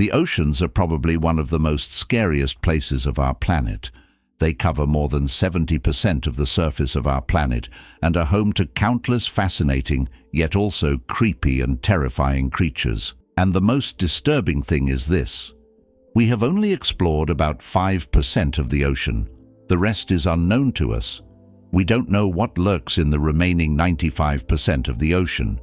The oceans are probably one of the most scariest places of our planet. They cover more than 70% of the surface of our planet and are home to countless fascinating, yet also creepy and terrifying creatures. And the most disturbing thing is this: we have only explored about 5% of the ocean. The rest is unknown to us. We don't know what lurks in the remaining 95% of the ocean.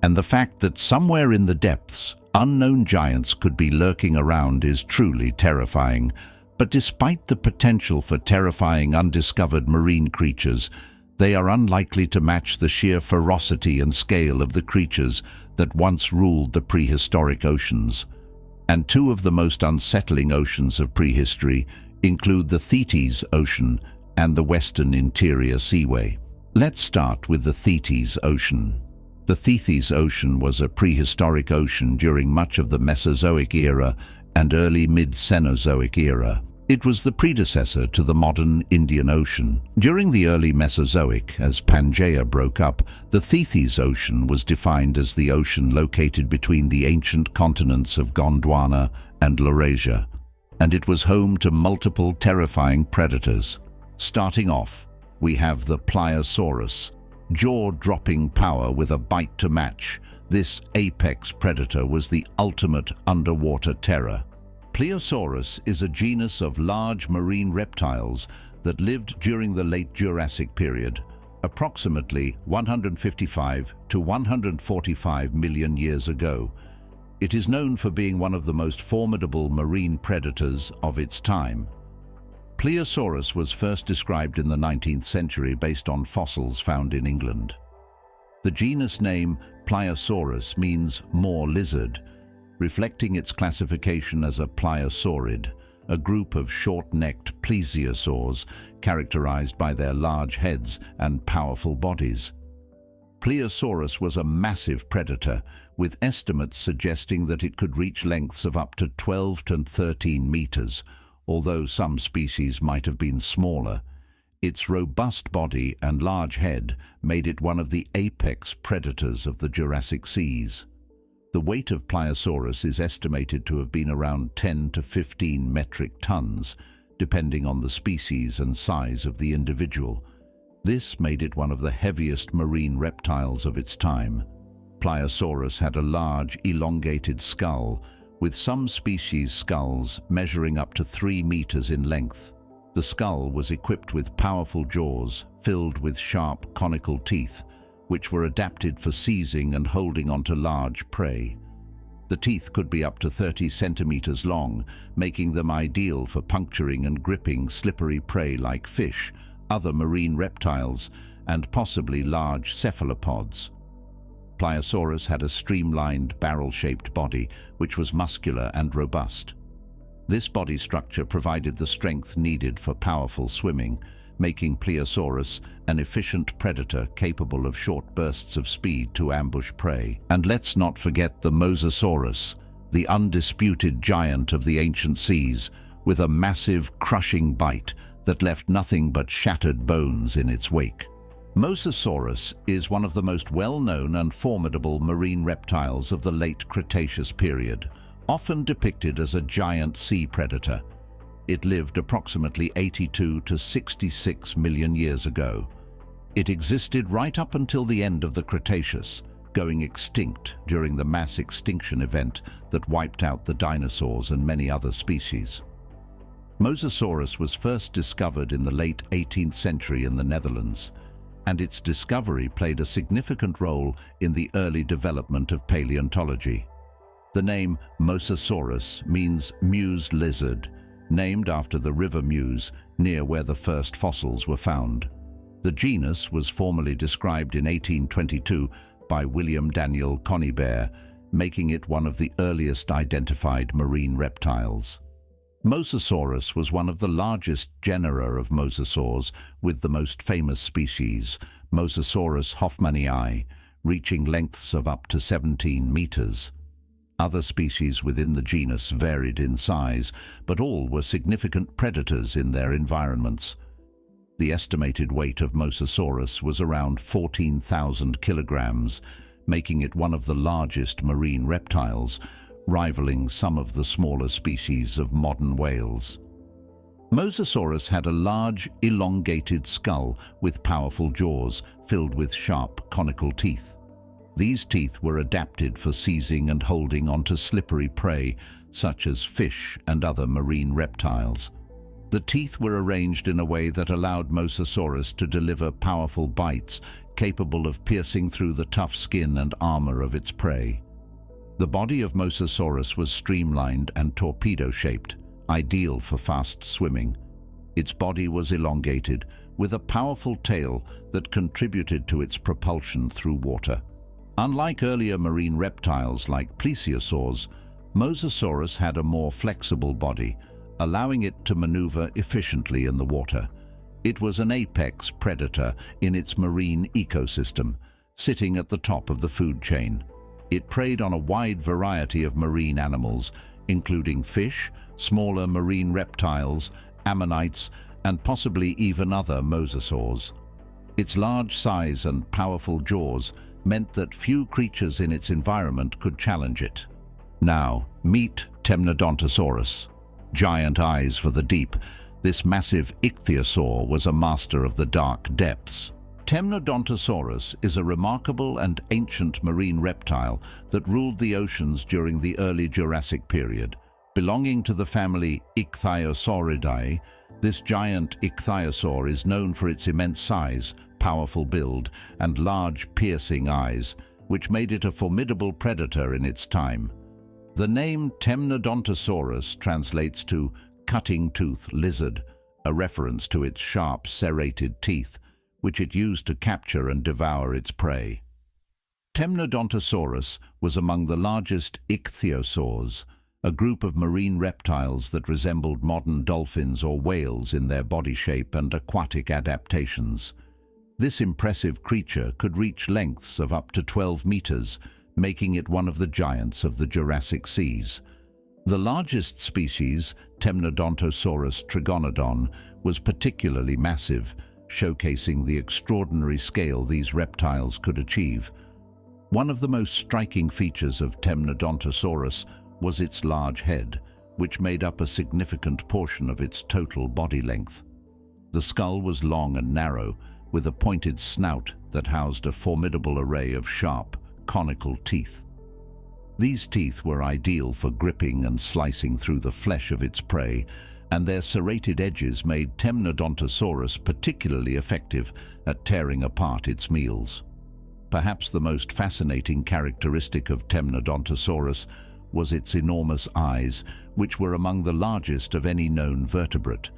And the fact that somewhere in the depths, unknown giants could be lurking around is truly terrifying. But despite the potential for terrifying undiscovered marine creatures, they are unlikely to match the sheer ferocity and scale of the creatures that once ruled the prehistoric oceans. And two of the most unsettling oceans of prehistory include the Tethys Ocean and the Western Interior Seaway. Let's start with the Tethys Ocean. The Tethys Ocean was a prehistoric ocean during much of the Mesozoic era and early mid-Cenozoic era. It was the predecessor to the modern Indian Ocean. During the early Mesozoic, as Pangaea broke up, the Tethys Ocean was defined as the ocean located between the ancient continents of Gondwana and Laurasia, and it was home to multiple terrifying predators. Starting off, we have the Pliosaurus, jaw-dropping power with a bite to match. This apex predator was the ultimate underwater terror. Pliosaurus is a genus of large marine reptiles that lived during the late Jurassic period, approximately 155 to 145 million years ago. It is known for being one of the most formidable marine predators of its time. Pliosaurus was first described in the 19th century based on fossils found in England. The genus name Pliosaurus means moor lizard, reflecting its classification as a pliosaurid, a group of short-necked plesiosaurs characterized by their large heads and powerful bodies. Pliosaurus was a massive predator, with estimates suggesting that it could reach lengths of up to 12 to 13 meters, although some species might have been smaller. Its robust body and large head made it one of the apex predators of the Jurassic seas. The weight of Pliosaurus is estimated to have been around 10 to 15 metric tons, depending on the species and size of the individual. This made it one of the heaviest marine reptiles of its time. Pliosaurus had a large, elongated skull, with some species' skulls measuring up to 3 meters in length. The skull was equipped with powerful jaws filled with sharp, conical teeth, which were adapted for seizing and holding onto large prey. The teeth could be up to 30 centimeters long, making them ideal for puncturing and gripping slippery prey like fish, other marine reptiles, and possibly large cephalopods. Pliosaurus had a streamlined, barrel-shaped body, which was muscular and robust. This body structure provided the strength needed for powerful swimming, making Pliosaurus an efficient predator capable of short bursts of speed to ambush prey. And let's not forget the Mosasaurus, the undisputed giant of the ancient seas, with a massive, crushing bite that left nothing but shattered bones in its wake. Mosasaurus is one of the most well-known and formidable marine reptiles of the late Cretaceous period, often depicted as a giant sea predator. It lived approximately 82 to 66 million years ago. It existed right up until the end of the Cretaceous, going extinct during the mass extinction event that wiped out the dinosaurs and many other species. Mosasaurus was first discovered in the late 18th century in the Netherlands, and its discovery played a significant role in the early development of paleontology. The name Mosasaurus means Meuse lizard, named after the river Meuse, near where the first fossils were found. The genus was formally described in 1822 by William Daniel Conybeare, making it one of the earliest identified marine reptiles. Mosasaurus was one of the largest genera of mosasaurs, with the most famous species, Mosasaurus hoffmannii, reaching lengths of up to 17 meters. Other species within the genus varied in size, but all were significant predators in their environments. The estimated weight of Mosasaurus was around 14,000 kilograms, making it one of the largest marine reptiles, rivaling some of the smaller species of modern whales. Mosasaurus had a large, elongated skull with powerful jaws filled with sharp, conical teeth. These teeth were adapted for seizing and holding onto slippery prey, such as fish and other marine reptiles. The teeth were arranged in a way that allowed Mosasaurus to deliver powerful bites, capable of piercing through the tough skin and armor of its prey. The body of Mosasaurus was streamlined and torpedo-shaped, ideal for fast swimming. Its body was elongated, with a powerful tail that contributed to its propulsion through water. Unlike earlier marine reptiles like Pliosaurus, Mosasaurus had a more flexible body, allowing it to maneuver efficiently in the water. It was an apex predator in its marine ecosystem, sitting at the top of the food chain. It preyed on a wide variety of marine animals, including fish, smaller marine reptiles, ammonites, and possibly even other mosasaurs. Its large size and powerful jaws meant that few creatures in its environment could challenge it. Now, meet Temnodontosaurus. Giant eyes for the deep, this massive ichthyosaur was a master of the dark depths. Temnodontosaurus is a remarkable and ancient marine reptile that ruled the oceans during the early Jurassic period. Belonging to the family Ichthyosauridae, this giant ichthyosaur is known for its immense size, powerful build, and large piercing eyes, which made it a formidable predator in its time. The name Temnodontosaurus translates to cutting-tooth lizard, a reference to its sharp, serrated teeth, which it used to capture and devour its prey. Temnodontosaurus was among the largest ichthyosaurs, a group of marine reptiles that resembled modern dolphins or whales in their body shape and aquatic adaptations. This impressive creature could reach lengths of up to 12 meters, making it one of the giants of the Jurassic seas. The largest species, Temnodontosaurus trigonodon, was particularly massive, showcasing the extraordinary scale these reptiles could achieve. One of the most striking features of Temnodontosaurus was its large head, which made up a significant portion of its total body length. The skull was long and narrow, with a pointed snout that housed a formidable array of sharp, conical teeth. These teeth were ideal for gripping and slicing through the flesh of its prey, and their serrated edges made Temnodontosaurus particularly effective at tearing apart its meals. Perhaps the most fascinating characteristic of Temnodontosaurus was its enormous eyes, which were among the largest of any known vertebrate.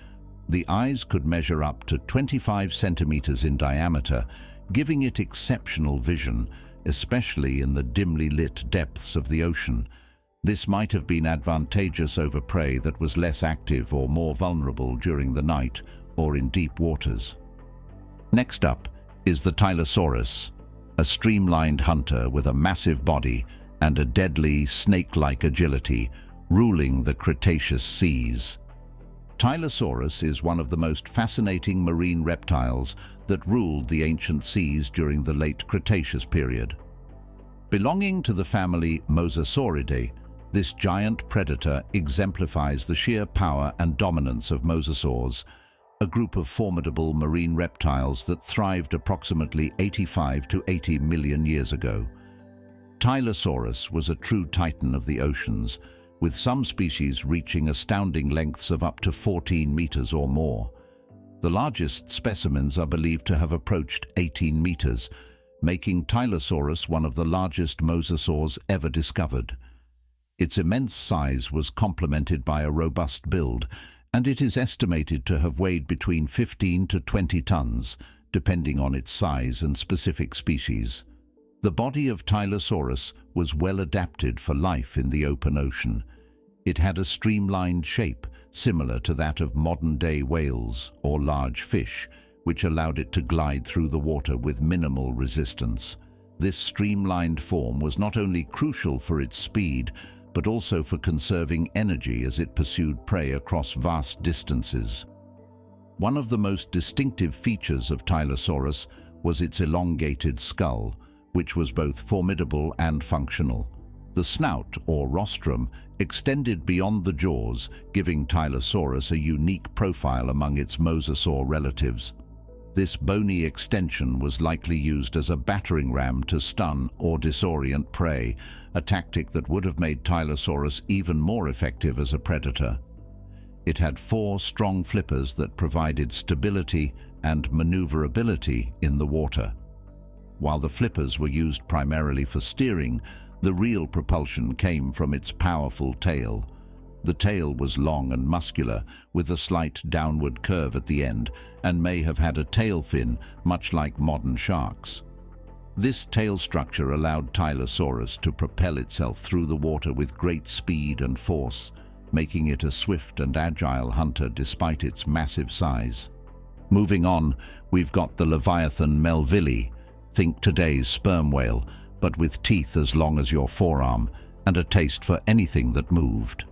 The eyes could measure up to 25 centimeters in diameter, giving it exceptional vision, especially in the dimly lit depths of the ocean. This might have been advantageous over prey that was less active or more vulnerable during the night or in deep waters. Next up is the Tylosaurus, a streamlined hunter with a massive body and a deadly, snake-like agility, ruling the Cretaceous seas. Tylosaurus is one of the most fascinating marine reptiles that ruled the ancient seas during the late Cretaceous period. Belonging to the family Mosasauridae, this giant predator exemplifies the sheer power and dominance of mosasaurs, a group of formidable marine reptiles that thrived approximately 85 to 80 million years ago. Tylosaurus was a true titan of the oceans, with some species reaching astounding lengths of up to 14 meters or more. The largest specimens are believed to have approached 18 meters, making Tylosaurus one of the largest mosasaurs ever discovered. Its immense size was complemented by a robust build, and it is estimated to have weighed between 15 to 20 tons, depending on its size and specific species. The body of Tylosaurus was well adapted for life in the open ocean. It had a streamlined shape, similar to that of modern-day whales or large fish, which allowed it to glide through the water with minimal resistance. This streamlined form was not only crucial for its speed, but also for conserving energy as it pursued prey across vast distances. One of the most distinctive features of Tylosaurus was its elongated skull, which was both formidable and functional. The snout, or rostrum, extended beyond the jaws, giving Tylosaurus a unique profile among its mosasaur relatives. This bony extension was likely used as a battering ram to stun or disorient prey, a tactic that would have made Tylosaurus even more effective as a predator. It had 4 strong flippers that provided stability and maneuverability in the water. While the flippers were used primarily for steering, the real propulsion came from its powerful tail. The tail was long and muscular, with a slight downward curve at the end, and may have had a tail fin, much like modern sharks. This tail structure allowed Tylosaurus to propel itself through the water with great speed and force, making it a swift and agile hunter despite its massive size. Moving on, we've got the Livyatan melville. Think today's sperm whale, but with teeth as long as your forearm and a taste for anything that moved.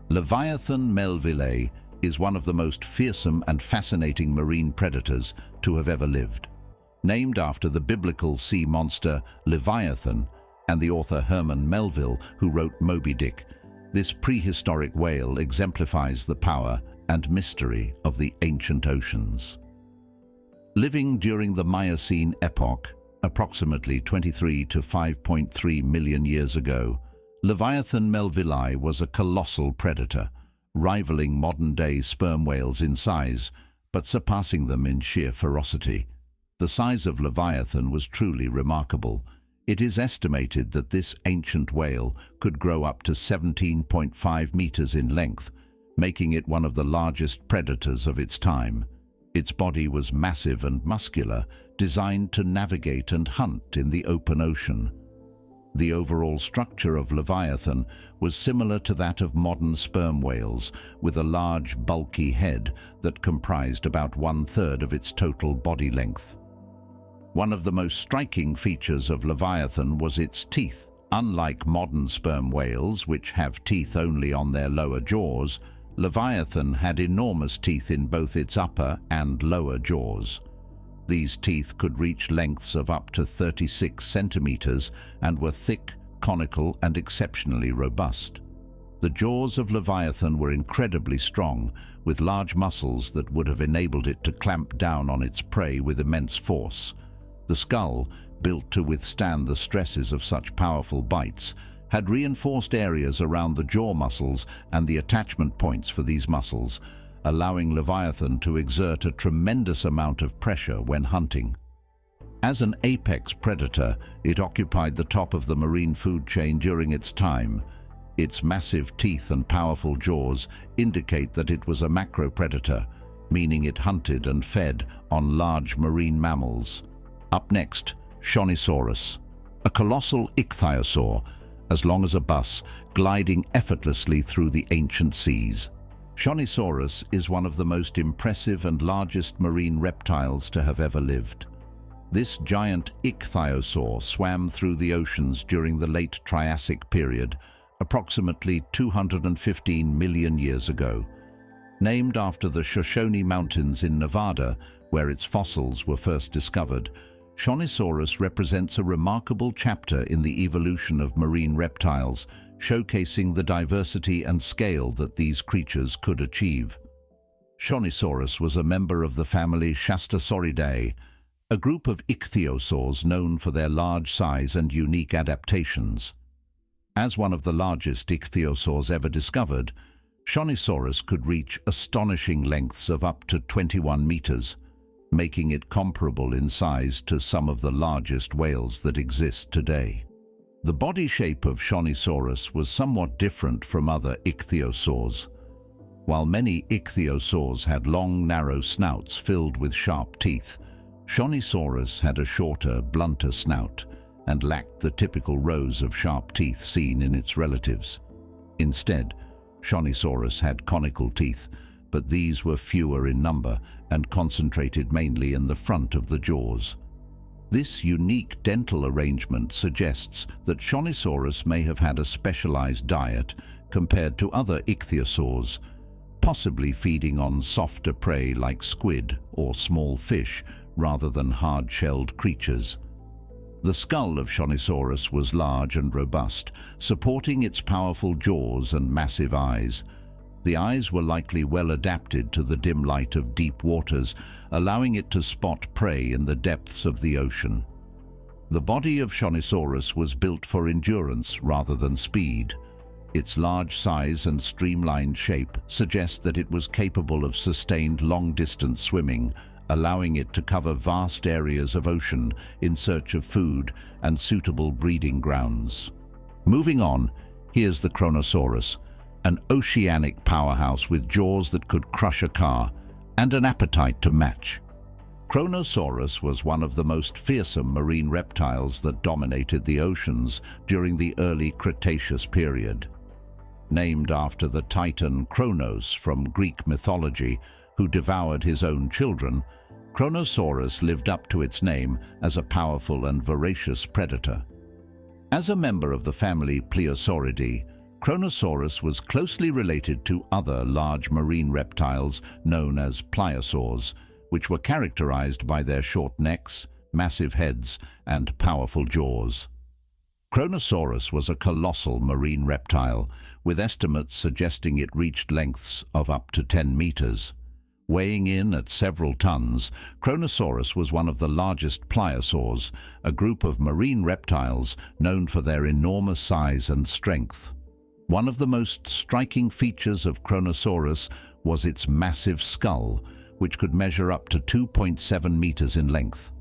Livyatan melville is one of the most fearsome and fascinating marine predators to have ever lived. Named after the biblical sea monster Livyatan and the author Herman Melville, who wrote Moby Dick, this prehistoric whale exemplifies the power and mystery of the ancient oceans. Living during the Miocene epoch, approximately 23 to 5.3 million years ago, Livyatan melville was a colossal predator, rivaling modern-day sperm whales in size, but surpassing them in sheer ferocity. The size of Livyatan was truly remarkable. It is estimated that this ancient whale could grow up to 17.5 meters in length, making it one of the largest predators of its time. Its body was massive and muscular, designed to navigate and hunt in the open ocean. The overall structure of Livyatan was similar to that of modern sperm whales, with a large, bulky head that comprised about 1/3 of its total body length. One of the most striking features of Livyatan was its teeth. Unlike modern sperm whales, which have teeth only on their lower jaws, Livyatan had enormous teeth in both its upper and lower jaws. These teeth could reach lengths of up to 36 centimeters and were thick, conical, and exceptionally robust. The jaws of Livyatan were incredibly strong, with large muscles that would have enabled it to clamp down on its prey with immense force. The skull, built to withstand the stresses of such powerful bites, had reinforced areas around the jaw muscles and the attachment points for these muscles, allowing Livyatan to exert a tremendous amount of pressure when hunting. As an apex predator, it occupied the top of the marine food chain during its time. Its massive teeth and powerful jaws indicate that it was a macropredator, meaning it hunted and fed on large marine mammals. Up next, Shonisaurus, a colossal ichthyosaur, as long as a bus, gliding effortlessly through the ancient seas. Shonisaurus is one of the most impressive and largest marine reptiles to have ever lived. This giant ichthyosaur swam through the oceans during the late Triassic period, approximately 215 million years ago. Named after the Shoshone Mountains in Nevada, where its fossils were first discovered, Shonisaurus represents a remarkable chapter in the evolution of marine reptiles, showcasing the diversity and scale that these creatures could achieve. Shonisaurus was a member of the family Shastasauridae, a group of ichthyosaurs known for their large size and unique adaptations. As one of the largest ichthyosaurs ever discovered, Shonisaurus could reach astonishing lengths of up to 21 meters, making it comparable in size to some of the largest whales that exist today. The body shape of Shonisaurus was somewhat different from other ichthyosaurs. While many ichthyosaurs had long, narrow snouts filled with sharp teeth, Shonisaurus had a shorter, blunter snout and lacked the typical rows of sharp teeth seen in its relatives. Instead, Shonisaurus had conical teeth, but these were fewer in number and concentrated mainly in the front of the jaws. This unique dental arrangement suggests that Shonisaurus may have had a specialized diet compared to other ichthyosaurs, possibly feeding on softer prey like squid or small fish rather than hard-shelled creatures. The skull of Shonisaurus was large and robust, supporting its powerful jaws and massive eyes. The eyes were likely well adapted to the dim light of deep waters, allowing it to spot prey in the depths of the ocean. The body of Shonisaurus was built for endurance rather than speed. Its large size and streamlined shape suggest that it was capable of sustained long-distance swimming, allowing it to cover vast areas of ocean in search of food and suitable breeding grounds. Moving on, here's the Kronosaurus, an oceanic powerhouse with jaws that could crush a car and an appetite to match. Kronosaurus was one of the most fearsome marine reptiles that dominated the oceans during the early Cretaceous period. Named after the titan Kronos from Greek mythology, who devoured his own children, Kronosaurus lived up to its name as a powerful and voracious predator. As a member of the family Pliosauridae, Kronosaurus was closely related to other large marine reptiles known as pliosaurs, which were characterized by their short necks, massive heads, and powerful jaws. Kronosaurus was a colossal marine reptile, with estimates suggesting it reached lengths of up to 10 meters. Weighing in at several tons, Kronosaurus was one of the largest pliosaurs, a group of marine reptiles known for their enormous size and strength. One of the most striking features of Kronosaurus was its massive skull, which could measure up to 2.7 meters in length.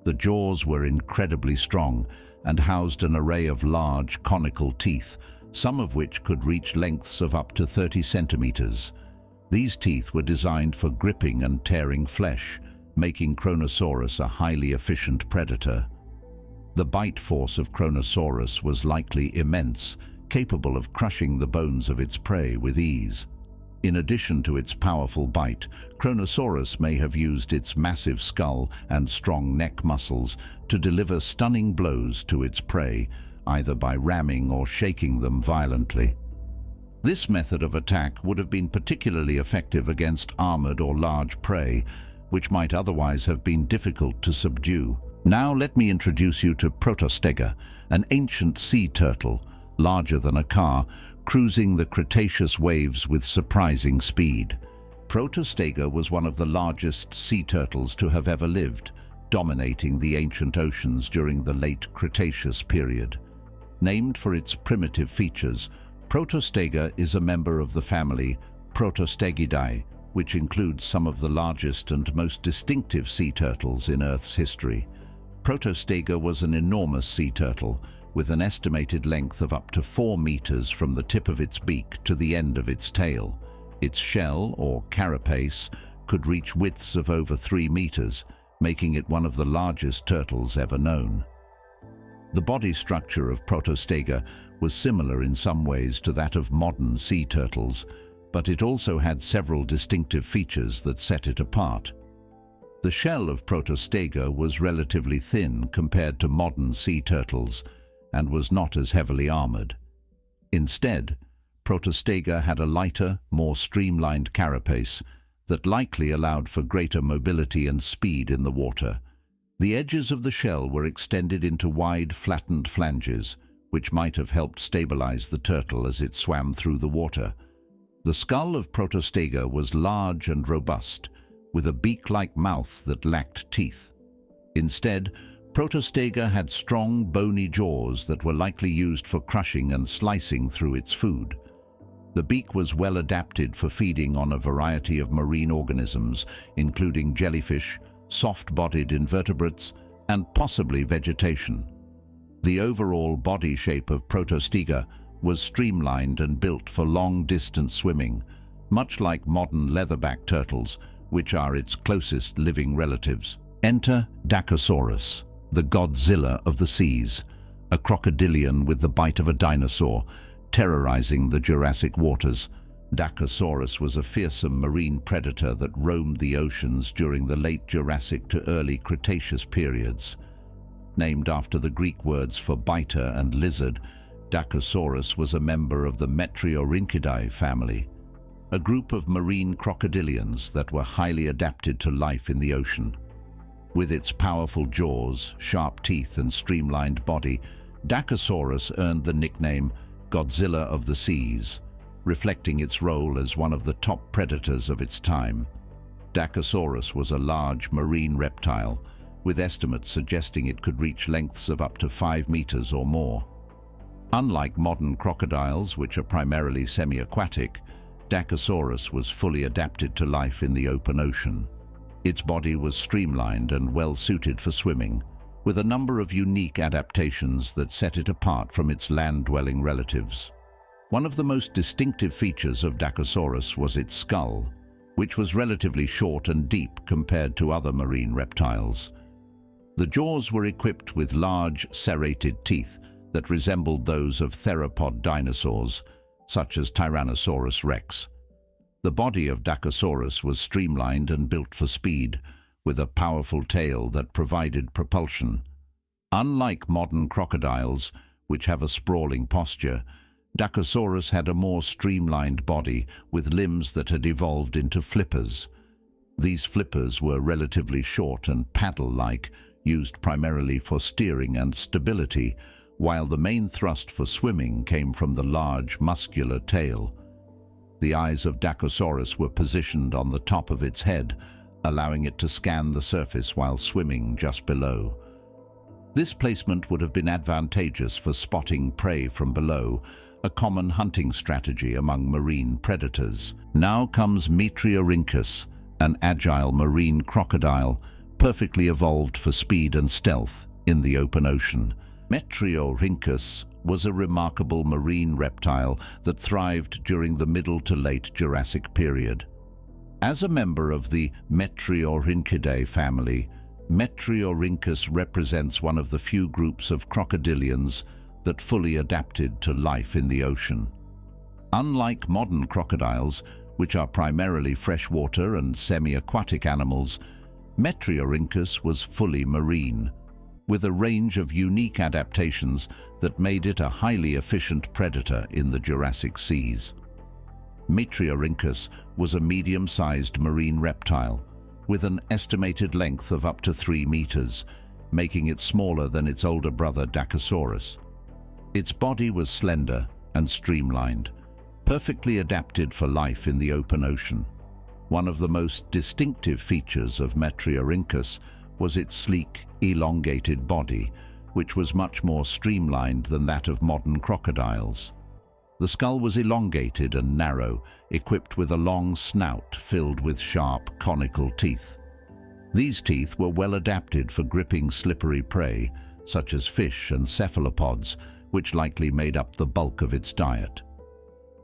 The jaws were incredibly strong and housed an array of large, conical teeth, some of which could reach lengths of up to 30 centimeters. These teeth were designed for gripping and tearing flesh, making Kronosaurus a highly efficient predator. The bite force of Kronosaurus was likely immense, capable of crushing the bones of its prey with ease. In addition to its powerful bite, Kronosaurus may have used its massive skull and strong neck muscles to deliver stunning blows to its prey, either by ramming or shaking them violently. This method of attack would have been particularly effective against armored or large prey, which might otherwise have been difficult to subdue. Now let me introduce you to Protostega, an ancient sea turtle, larger than a car, cruising the Cretaceous waves with surprising speed. Protostega was one of the largest sea turtles to have ever lived, dominating the ancient oceans during the late Cretaceous period. Named for its primitive features, Protostega is a member of the family Protostegidae, which includes some of the largest and most distinctive sea turtles in Earth's history. Protostega was an enormous sea turtle, with an estimated length of up to 4 meters from the tip of its beak to the end of its tail. Its shell, or carapace, could reach widths of over 3 meters, making it one of the largest turtles ever known. The body structure of Protostega was similar in some ways to that of modern sea turtles, but it also had several distinctive features that set it apart. The shell of Protostega was relatively thin compared to modern sea turtles and was not as heavily armored. Instead, Protostega had a lighter, more streamlined carapace that likely allowed for greater mobility and speed in the water. The edges of the shell were extended into wide, flattened flanges, which might have helped stabilize the turtle as it swam through the water. The skull of Protostega was large and robust, with a beak-like mouth that lacked teeth. Instead, Protostega had strong, bony jaws that were likely used for crushing and slicing through its food. The beak was well adapted for feeding on a variety of marine organisms, including jellyfish, soft-bodied invertebrates, and possibly vegetation. The overall body shape of Protostega was streamlined and built for long-distance swimming, much like modern leatherback turtles, which are its closest living relatives. Enter Dakosaurus, the Godzilla of the seas, a crocodilian with the bite of a dinosaur, terrorizing the Jurassic waters. Dakosaurus was a fearsome marine predator that roamed the oceans during the late Jurassic to early Cretaceous periods. Named after the Greek words for biter and lizard, Dakosaurus was a member of the Metriorhynchidae family, a group of marine crocodilians that were highly adapted to life in the ocean. With its powerful jaws, sharp teeth and streamlined body, Dakosaurus earned the nickname Godzilla of the Seas, reflecting its role as one of the top predators of its time. Dakosaurus was a large marine reptile, with estimates suggesting it could reach lengths of up to 5 meters or more. Unlike modern crocodiles, which are primarily semi-aquatic, Dakosaurus was fully adapted to life in the open ocean. Its body was streamlined and well-suited for swimming, with a number of unique adaptations that set it apart from its land-dwelling relatives. One of the most distinctive features of Dakosaurus was its skull, which was relatively short and deep compared to other marine reptiles. The jaws were equipped with large, serrated teeth that resembled those of theropod dinosaurs, such as Tyrannosaurus rex. The body of Dakosaurus was streamlined and built for speed, with a powerful tail that provided propulsion. Unlike modern crocodiles, which have a sprawling posture, Dakosaurus had a more streamlined body with limbs that had evolved into flippers. These flippers were relatively short and paddle-like, used primarily for steering and stability, while the main thrust for swimming came from the large, muscular tail. The eyes of Dakosaurus were positioned on the top of its head, allowing it to scan the surface while swimming just below. This placement would have been advantageous for spotting prey from below, a common hunting strategy among marine predators. Now comes Metriorhynchus, an agile marine crocodile, perfectly evolved for speed and stealth in the open ocean. Metriorhynchus was a remarkable marine reptile that thrived during the Middle to Late Jurassic period. As a member of the Metriorhynchidae family, Metriorhynchus represents one of the few groups of crocodilians that fully adapted to life in the ocean. Unlike modern crocodiles, which are primarily freshwater and semi-aquatic animals, Metriorhynchus was fully marine, with a range of unique adaptations that made it a highly efficient predator in the Jurassic seas. Metriorhynchus was a medium-sized marine reptile, with an estimated length of up to 3 meters, making it smaller than its older brother Dakosaurus. Its body was slender and streamlined, perfectly adapted for life in the open ocean. One of the most distinctive features of Metriorhynchus was its sleek, elongated body, which was much more streamlined than that of modern crocodiles. The skull was elongated and narrow, equipped with a long snout filled with sharp, conical teeth. These teeth were well adapted for gripping slippery prey, such as fish and cephalopods, which likely made up the bulk of its diet.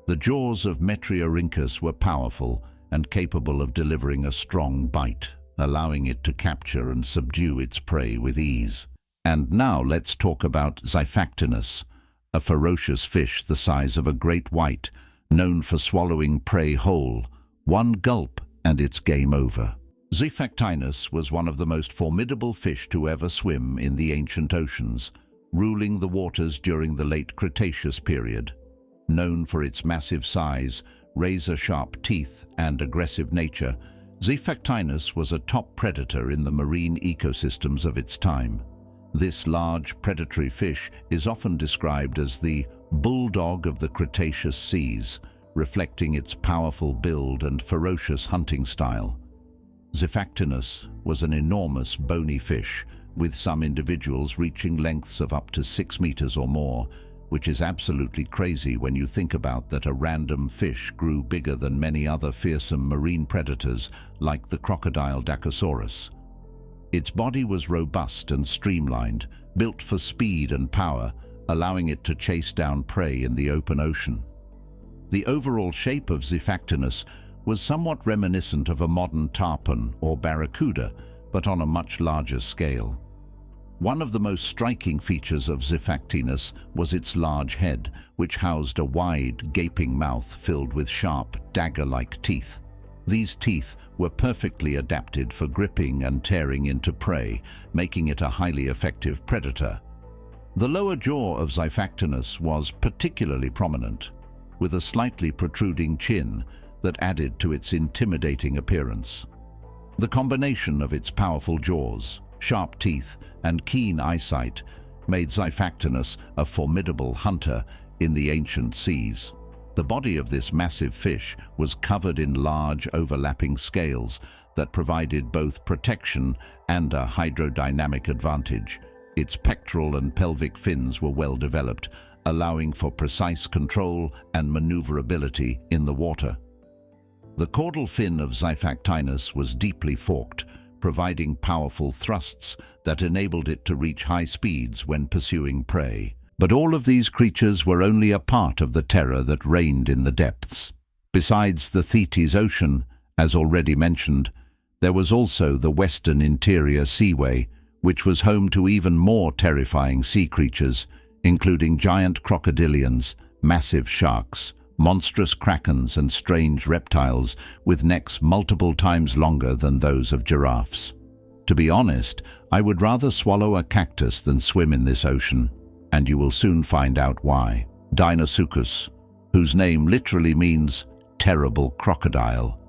The jaws of Metriorhynchus were powerful and capable of delivering a strong bite, allowing it to capture and subdue its prey with ease. And now let's talk about Xiphactinus, a ferocious fish the size of a great white, known for swallowing prey whole. One gulp and it's game over. Xiphactinus was one of the most formidable fish to ever swim in the ancient oceans, ruling the waters during the late Cretaceous period. Known for its massive size, razor-sharp teeth, and aggressive nature, Xiphactinus was a top predator in the marine ecosystems of its time. This large predatory fish is often described as the bulldog of the Cretaceous seas, reflecting its powerful build and ferocious hunting style. Xiphactinus was an enormous bony fish, with some individuals reaching lengths of up to 6 meters or more, which is absolutely crazy when you think about that a random fish grew bigger than many other fearsome marine predators like the crocodile Dakosaurus. Its body was robust and streamlined, built for speed and power, allowing it to chase down prey in the open ocean. The overall shape of Xiphactinus was somewhat reminiscent of a modern tarpon or barracuda, but on a much larger scale. One of the most striking features of Xiphactinus was its large head, which housed a wide, gaping mouth filled with sharp, dagger-like teeth. These teeth were perfectly adapted for gripping and tearing into prey, making it a highly effective predator. The lower jaw of Xiphactinus was particularly prominent, with a slightly protruding chin that added to its intimidating appearance. The combination of its powerful jaws, sharp teeth, and keen eyesight made Xiphactinus a formidable hunter in the ancient seas. The body of this massive fish was covered in large overlapping scales that provided both protection and a hydrodynamic advantage. Its pectoral and pelvic fins were well developed, allowing for precise control and maneuverability in the water. The caudal fin of Xiphactinus was deeply forked, providing powerful thrusts that enabled it to reach high speeds when pursuing prey. But all of these creatures were only a part of the terror that reigned in the depths. Besides the Tethys Ocean, as already mentioned, there was also the western Interior Seaway, which was home to even more terrifying sea creatures, including giant crocodilians, massive sharks, monstrous krakens, and strange reptiles with necks multiple times longer than those of giraffes. To be honest, I would rather swallow a cactus than swim in this ocean, and you will soon find out why. Deinosuchus, whose name literally means terrible crocodile,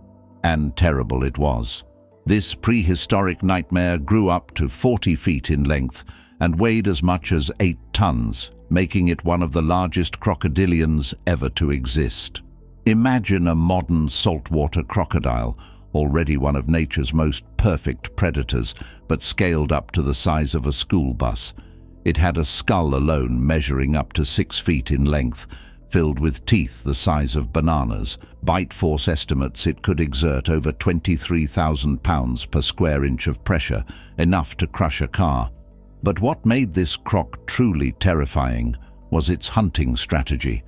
and terrible it was. This prehistoric nightmare grew up to 40 feet in length and weighed as much as 8 tons, making it one of the largest crocodilians ever to exist. Imagine a modern saltwater crocodile, already one of nature's most perfect predators, but scaled up to the size of a school bus. It had a skull alone measuring up to 6 feet in length, filled with teeth the size of bananas. Bite force estimates it could exert over 23,000 pounds per square inch of pressure, enough to crush a car. But what made this croc truly terrifying was its hunting strategy.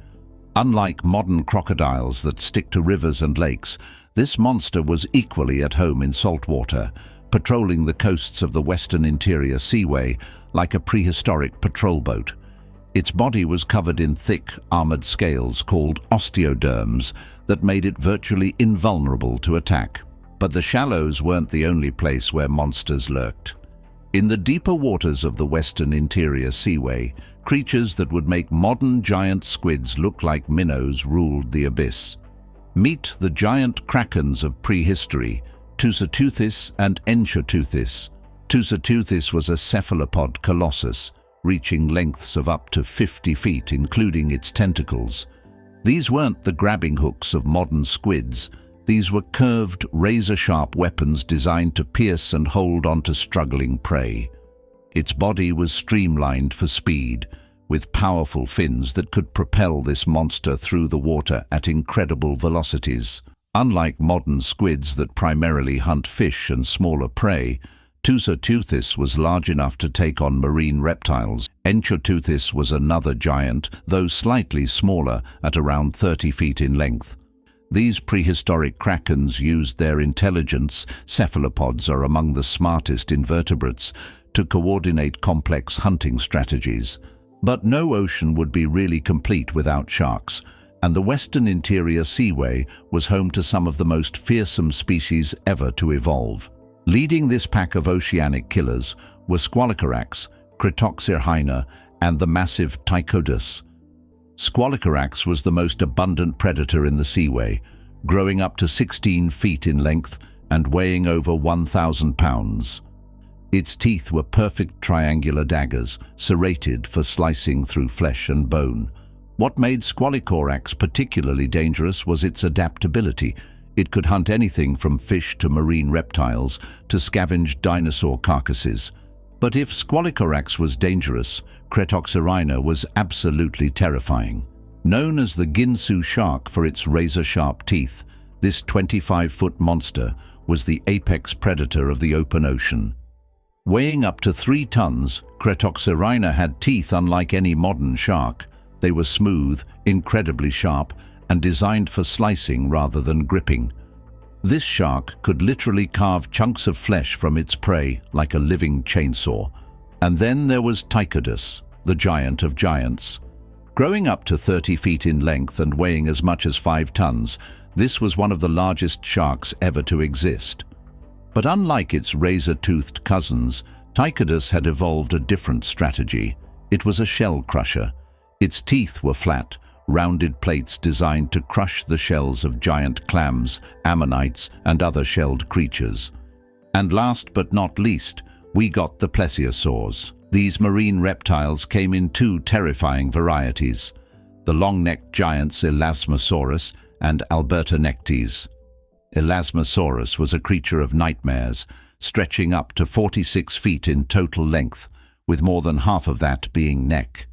Unlike modern crocodiles that stick to rivers and lakes, this monster was equally at home in saltwater, patrolling the coasts of the western Interior Seaway like a prehistoric patrol boat. Its body was covered in thick, armored scales called osteoderms that made it virtually invulnerable to attack. But the shallows weren't the only place where monsters lurked. In the deeper waters of the western Interior Seaway, creatures that would make modern giant squids look like minnows ruled the abyss. Meet the giant krakens of prehistory, Tethys and Enchoteuthis. Tethys was a cephalopod colossus, reaching lengths of up to 50 feet, including its tentacles. These weren't the grabbing hooks of modern squids. These were curved, razor-sharp weapons designed to pierce and hold onto struggling prey. Its body was streamlined for speed, with powerful fins that could propel this monster through the water at incredible velocities. Unlike modern squids that primarily hunt fish and smaller prey, Tethys was large enough to take on marine reptiles. Enchoteuthis was another giant, though slightly smaller, at around 30 feet in length. These prehistoric krakens used their intelligence. Cephalopods are among the smartest invertebrates to coordinate complex hunting strategies. But no ocean would be really complete without sharks, and the western Interior Seaway was home to some of the most fearsome species ever to evolve. Leading this pack of oceanic killers were Squalicorax, Kritoxirrhyna, and the massive Tylosaurus. Squalicorax was the most abundant predator in the seaway, growing up to 16 feet in length and weighing over 1,000 pounds. Its teeth were perfect triangular daggers, serrated for slicing through flesh and bone. What made Squalicorax particularly dangerous was its adaptability. It could hunt anything from fish to marine reptiles to scavenge dinosaur carcasses. But if Squalicorax was dangerous, Kritoxirrhyna was absolutely terrifying. Known as the Ginsu shark for its razor-sharp teeth, this 25-foot monster was the apex predator of the open ocean. Weighing up to 3 tons, Kritoxirrhyna had teeth unlike any modern shark. They were smooth, incredibly sharp, and designed for slicing rather than gripping. This shark could literally carve chunks of flesh from its prey like a living chainsaw. And then there was Tylosaurus, the giant of giants. Growing up to 30 feet in length and weighing as much as 5 tons, this was one of the largest sharks ever to exist. But unlike its razor-toothed cousins, Tylosaurus had evolved a different strategy. It was a shell crusher. Its teeth were flat, rounded plates designed to crush the shells of giant clams, ammonites, and other shelled creatures. And last but not least, we got the Plesiosaurs. These marine reptiles came in two terrifying varieties, the long-necked giants Elasmosaurus and Albertonectes. Elasmosaurus was a creature of nightmares, stretching up to 46 feet in total length, with more than half of that being neck.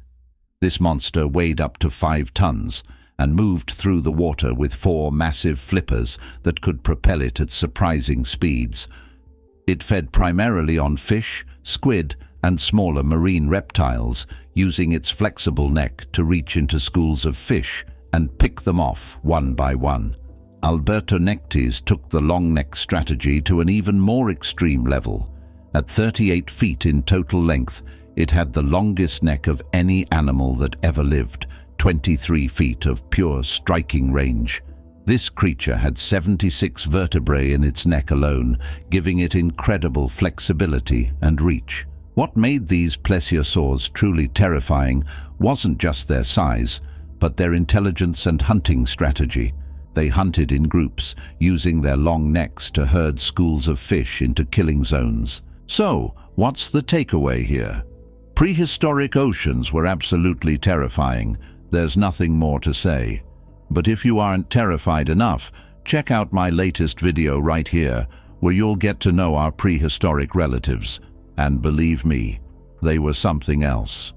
This monster weighed up to 5 tons and moved through the water with 4 massive flippers that could propel it at surprising speeds. It fed primarily on fish, squid, and smaller marine reptiles, using its flexible neck to reach into schools of fish and pick them off one by one. Albertonectes took the long neck strategy to an even more extreme level. At 38 feet in total length, it had the longest neck of any animal that ever lived, 23 feet of pure striking range. This creature had 76 vertebrae in its neck alone, giving it incredible flexibility and reach. What made these plesiosaurs truly terrifying wasn't just their size, but their intelligence and hunting strategy. They hunted in groups, using their long necks to herd schools of fish into killing zones. So, what's the takeaway here? Prehistoric oceans were absolutely terrifying. There's nothing more to say. But if you aren't terrified enough, check out my latest video right here, where you'll get to know our prehistoric relatives. And believe me, they were something else.